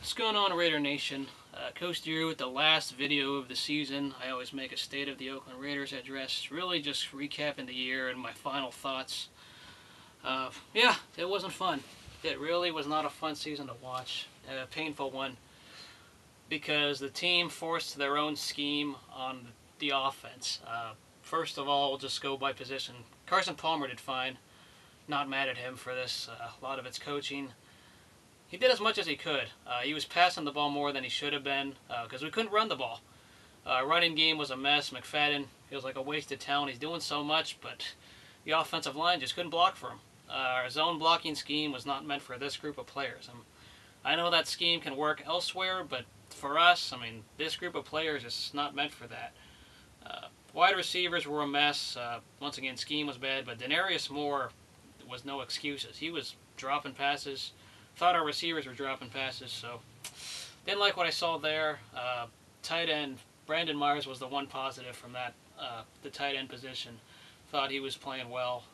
What's going on, Raider Nation? Coach Drew with the last video of the season. I always make a State of the Oakland Raiders address, really just recapping the year and my final thoughts. Yeah, it wasn't fun. It really was not a fun season to watch. A painful one, because the team forced their own scheme on the offense. First of all, we'll just go by position. Carson Palmer did fine. Not mad at him for this. A lot of it's coaching. He did as much as he could. He was passing the ball more than he should have been because we couldn't run the ball. Running game was a mess. McFadden feels like a wasted talent. He's doing so much, but the offensive line just couldn't block for him. Our zone blocking scheme was not meant for this group of players. I know that scheme can work elsewhere, but for us, this group of players is not meant for that. Wide receivers were a mess. Once again, scheme was bad, but Denarius Moore was no excuses. He was dropping passes. Thought our receivers were dropping passes, so didn't like what I saw there. Tight end Brandon Myers was the one positive from that, the tight end position. Thought he was playing well.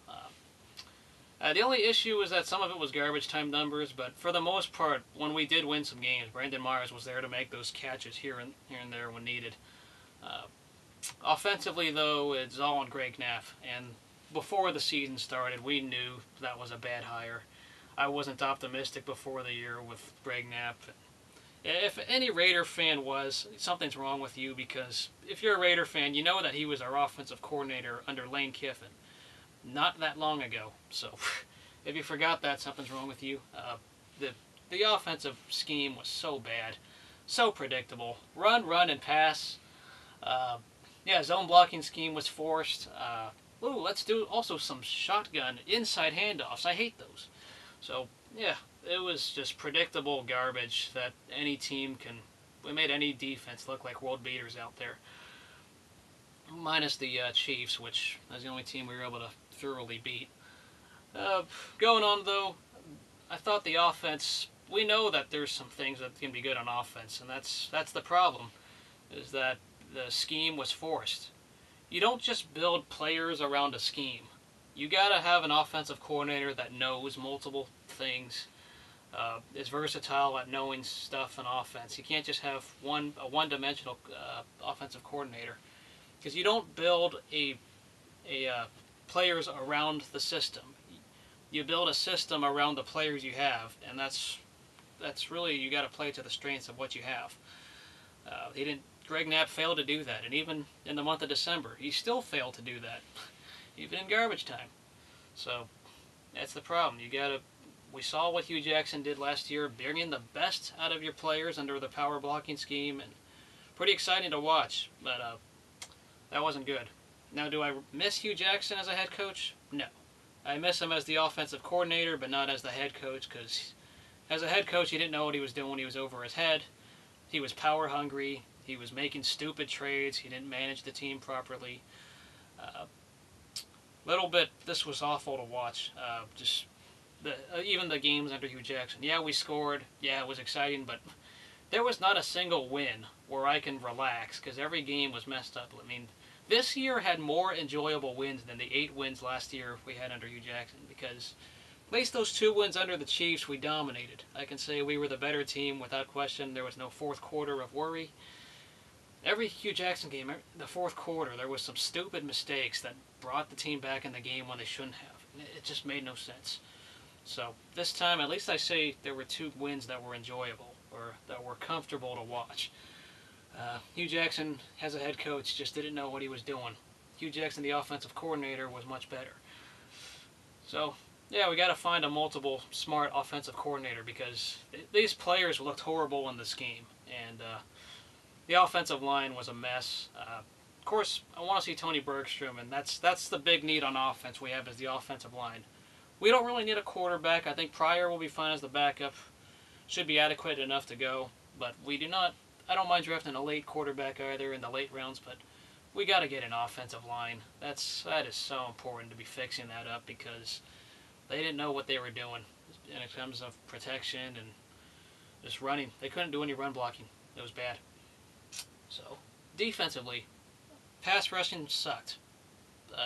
The only issue was that some of it was garbage time numbers, but for the most part, when we did win some games, Brandon Myers was there to make those catches here and there when needed. Offensively, though, it's all on Greg Knapp, and before the season started, we knew that was a bad hire. I wasn't optimistic before the year with Greg Knapp. If any Raider fan was, something's wrong with you, because if you're a Raider fan, you know that he was our offensive coordinator under Lane Kiffin not that long ago. So if you forgot that, something's wrong with you. The offensive scheme was so bad, so predictable. Run, and pass. Yeah, zone blocking scheme was forced. Let's do also some shotgun inside handoffs. I hate those. So, yeah, it was just predictable garbage that any team can... We made any defense look like world beaters out there. Minus the Chiefs, which is the only team we were able to thoroughly beat. Going on, though, I thought the offense... We know that there's some things that can be good on offense, and that's the problem, is that the scheme was forced. You don't just build players around a scheme. You gotta have an offensive coordinator that knows multiple things, is versatile at knowing stuff in offense. You can't just have a one-dimensional offensive coordinator, because you don't build players around the system. You build a system around the players you have, and that's really, you got to play to the strengths of what you have. Greg Knapp failed to do that, and even in the month of December, he still failed to do that. Even in garbage time. So that's the problem. We saw what Hugh Jackson did last year, bringing the best out of your players under the power blocking scheme, and pretty exciting to watch, but that wasn't good. Now, do I miss Hugh Jackson as a head coach? No. I miss him as the offensive coordinator, but not as the head coach, because as a head coach, he didn't know what he was doing. He was over his head. He was power hungry. He was making stupid trades. He didn't manage the team properly. This was awful to watch. Even the games under Hugh Jackson. Yeah, we scored. Yeah, it was exciting, but there was not a single win where I can relax, because every game was messed up. This year had more enjoyable wins than the 8 wins last year we had under Hugh Jackson, because at least those 2 wins under the Chiefs, we dominated. I can say we were the better team without question. There was no fourth quarter of worry. Every Hugh Jackson game, the fourth quarter, there was some stupid mistakes that brought the team back in the game when they shouldn't have. It just made no sense. So this time, at least I say there were 2 wins that were enjoyable, or that were comfortable to watch. Hugh Jackson, as a head coach, just didn't know what he was doing. Hugh Jackson, the offensive coordinator, was much better. So, yeah, we got to find a multiple smart offensive coordinator, because these players looked horrible in this game, and the offensive line was a mess. Of course, I want to see Tony Bergstrom, and that's the big need on offense we have, is the offensive line. We don't really need a quarterback. I think Pryor will be fine as the backup. Should be adequate enough to go, but we do not... I don't mind drafting a late quarterback either in the late rounds, but we got to get an offensive line. That is so important to be fixing that up, because they didn't know what they were doing in terms of protection and just running. They couldn't do any run blocking. It was bad. So, defensively, pass rushing sucked.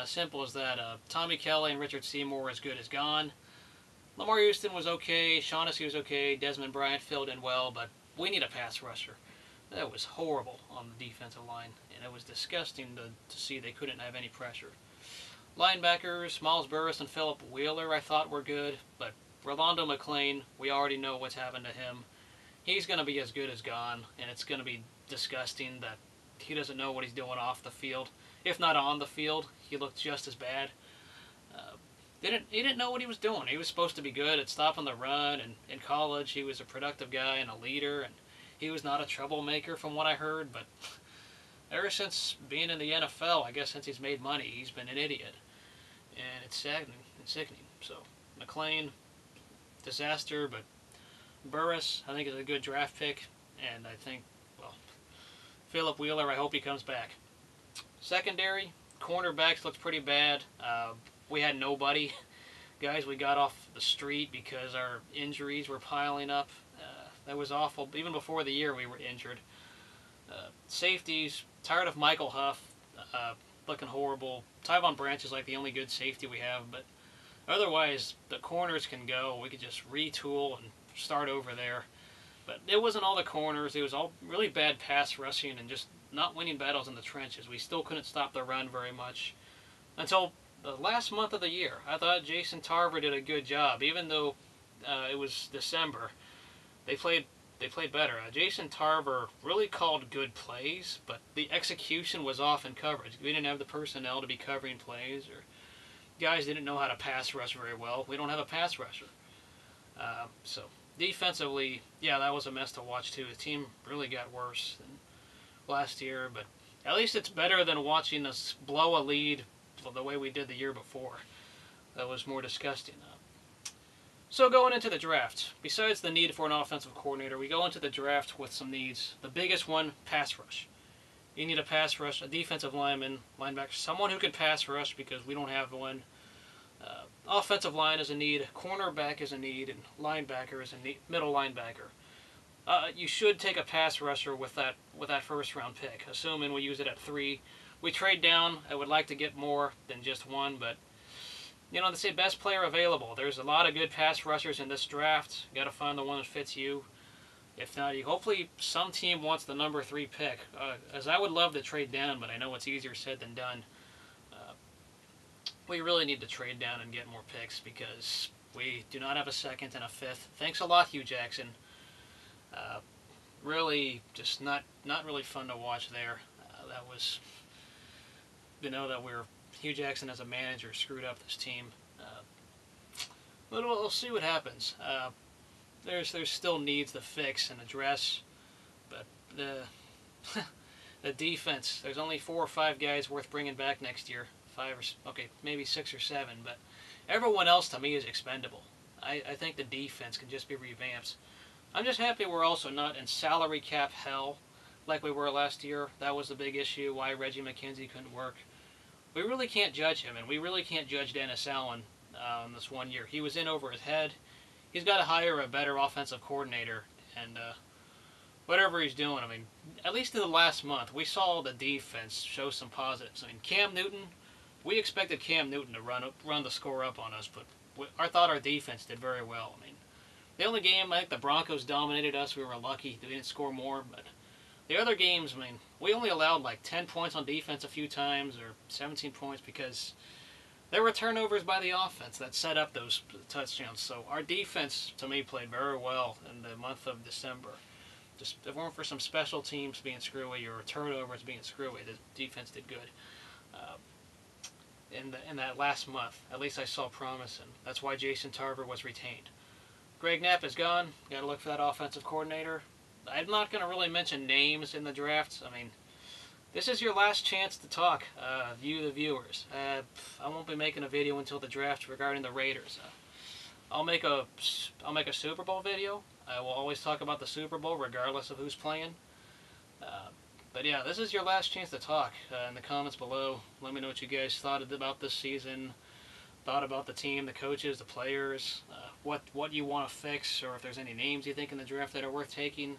Simple as that. Tommy Kelly and Richard Seymour as good as gone. Lamar Houston was okay. Shaughnessy was okay. Desmond Bryant filled in well, but we need a pass rusher. That was horrible on the defensive line, and it was disgusting to see they couldn't have any pressure. Linebackers, Miles Burris and Philip Wheeler, I thought were good, but Rolando McClain, we already know what's happened to him. He's going to be as good as gone, and it's going to be disgusting that he doesn't know what he's doing off the field. If not on the field, he looked just as bad. He didn't know what he was doing. He was supposed to be good at stopping the run, and in college he was a productive guy and a leader, and he was not a troublemaker from what I heard, but ever since being in the NFL, I guess since he's made money, he's been an idiot. And it's sickening. So, McClain, disaster, but Burris, I think, is a good draft pick, and I think, well, Philip Wheeler, I hope he comes back. Secondary, cornerbacks looked pretty bad. We had nobody. Guys we got off the street because our injuries were piling up. That was awful. Even before the year we were injured. Safeties, tired of Michael Huff, looking horrible. Tyvon Branch is like the only good safety we have, but otherwise the corners can go. We could just retool and start over there. But it wasn't all the corners. It was all really bad pass rushing and just not winning battles in the trenches. We still couldn't stop the run very much until the last month of the year. I thought Jason Tarver did a good job, even though it was December. They played better. Jason Tarver really called good plays, but the execution was off in coverage. We didn't have the personnel to be covering plays, or guys didn't know how to pass rush very well. We don't have a pass rusher. So defensively, yeah, that was a mess to watch too. The team really got worse than last year, but at least it's better than watching us blow a lead the way we did the year before. That was more disgusting. So going into the draft, besides the need for an offensive coordinator, we go into the draft with some needs. The biggest one, pass rush. You need a pass rush, a defensive lineman, linebacker, someone who can pass rush because we don't have one. Offensive line is a need, cornerback is a need, and linebacker is a need, middle linebacker. You should take a pass rusher with that first round pick, assuming we use it at 3. We trade down. I would like to get more than just one, but you know, they say best player available. There's a lot of good pass rushers in this draft. You got to find the one that fits you. If not, hopefully some team wants the number 3 pick. As I would love to trade down, but I know it's easier said than done. We really need to trade down and get more picks because we do not have a 2nd and a 5th. Thanks a lot, Hugh Jackson. Really, just not really fun to watch there. That was, Hugh Jackson as a manager screwed up this team. But we'll see what happens. There's still needs to fix and address, but the defense. There's only 4 or 5 guys worth bringing back next year. 5 or maybe 6 or 7, but everyone else to me is expendable. I think the defense can just be revamped. I'm just happy we're also not in salary cap hell like we were last year. That was the big issue, why Reggie McKenzie couldn't work. We really can't judge him, and we really can't judge Dennis Allen this one year. He was in over his head. He's got to hire a better offensive coordinator, and whatever he's doing, I mean, at least in the last month, we saw the defense show some positives. I mean, Cam Newton, we expected Cam Newton to run the score up on us, but I thought our defense did very well. I mean, the only game, I think the Broncos dominated us. We were lucky we didn't score more, but the other games, I mean, we only allowed like 10 points on defense a few times, or 17 points, because there were turnovers by the offense that set up those touchdowns. So our defense, to me, played very well in the month of December. Just if it weren't for some special teams being screwy or turnovers being screwy, the defense did good. In that last month, at least I saw promise, and that's why Jason Tarver was retained. Greg Knapp is gone. Got to look for that offensive coordinator. I'm not going to really mention names in the drafts. I mean, this is your last chance to talk, you the viewers. I won't be making a video until the draft regarding the Raiders. I'll make a Super Bowl video. I will always talk about the Super Bowl regardless of who's playing. But yeah, this is your last chance to talk in the comments below. Let me know what you guys thought about this season, thought about the team, the coaches, the players, what you want to fix, or if there's any names you think in the draft that are worth taking.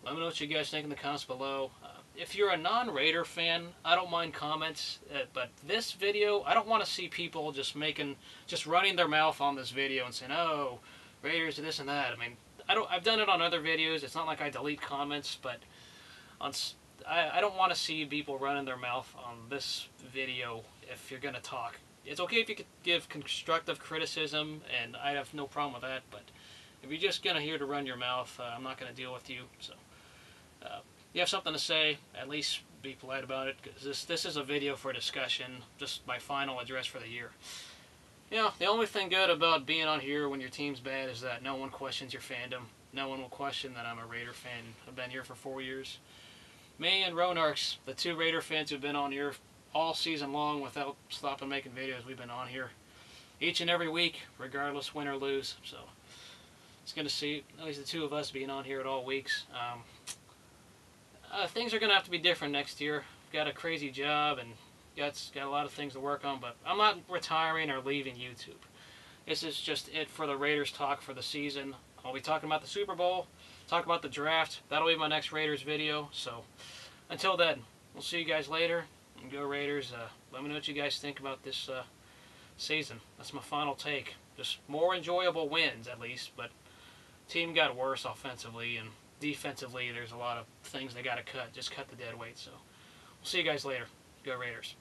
Let me know what you guys think in the comments below. If you're a non-Raider fan, I don't mind comments, but this video, I don't want to see people just running their mouth on this video and saying, oh, Raiders this and that. I mean, I've done it on other videos. It's not like I delete comments, but I don't want to see people running their mouth on this video if you're gonna talk. It's okay if you could give constructive criticism, and I have no problem with that. But if you're just gonna here to run your mouth, I'm not gonna deal with you. So, you have something to say, at least be polite about it, because this is a video for discussion. Just my final address for the year. You know, the only thing good about being on here when your team's bad is that no one questions your fandom. No one will question that I'm a Raider fan. I've been here for 4 years. Me and Ronarks, the 2 Raider fans who've been on here all season long without stopping making videos, we've been on here each and every week, regardless win or lose. So it's going to see at least the 2 of us being on here at all weeks. Things are going to have to be different next year. I've got a crazy job and got a lot of things to work on, but I'm not retiring or leaving YouTube. This is just it for the Raiders talk for the season. I'll be talking about the Super Bowl, talk about the draft. That'll be my next Raiders video. So until then, we'll see you guys later. And go Raiders. Let me know what you guys think about this season. That's my final take. Just more enjoyable wins, at least, but team got worse offensively, and defensively there's a lot of things they got to cut. Just cut the dead weight. So we'll see you guys later. Go Raiders.